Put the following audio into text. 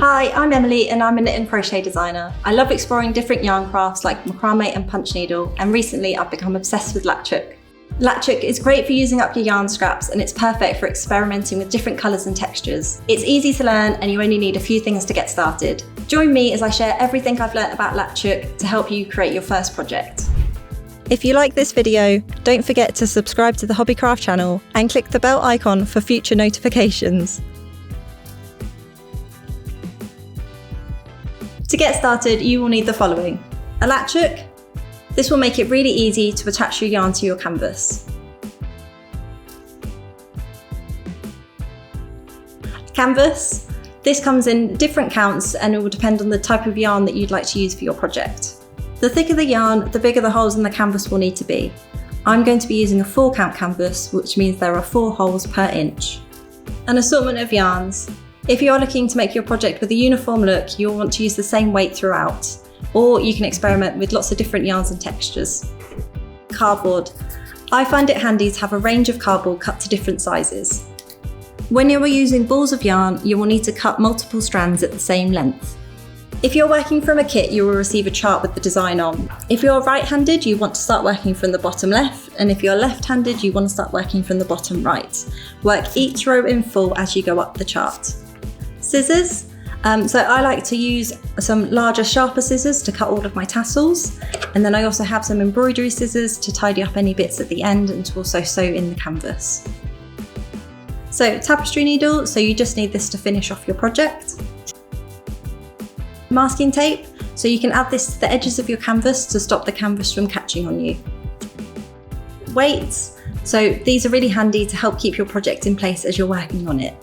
Hi, I'm Emily and I'm a knit and crochet designer. I love exploring different yarn crafts like macrame and punch needle, and recently I've become obsessed with Latch Hook. Latch Hook is great for using up your yarn scraps, and it's perfect for experimenting with different colours and textures. It's easy to learn and you only need a few things to get started. Join me as I share everything I've learnt about Latch Hook to help you create your first project. If you like this video, don't forget to subscribe to the Hobbycraft channel and click the bell icon for future notifications. To get started, you will need the following: a latch hook. This will make it really easy to attach your yarn to your canvas. Canvas. This comes in different counts and it will depend on the type of yarn that you'd like to use for your project. The thicker the yarn, the bigger the holes in the canvas will need to be. I'm going to be using a 4 count canvas, which means there are 4 holes per inch. An assortment of yarns. If you are looking to make your project with a uniform look, you'll want to use the same weight throughout, or you can experiment with lots of different yarns and textures. Cardboard. I find it handy to have a range of cardboard cut to different sizes. When you are using balls of yarn, you will need to cut multiple strands at the same length. If you're working from a kit, you will receive a chart with the design on. If you're right-handed, you want to start working from the bottom left, and if you're left-handed, you want to start working from the bottom right. Work each row in full as you go up the chart. Scissors. So I like to use some larger, sharper scissors to cut all of my tassels, and then I also have some embroidery scissors to tidy up any bits at the end and to also sew in the canvas. So tapestry needle, so you just need this to finish off your project. Masking tape, so you can add this to the edges of your canvas to stop the canvas from catching on you. Weights, so these are really handy to help keep your project in place as you're working on it.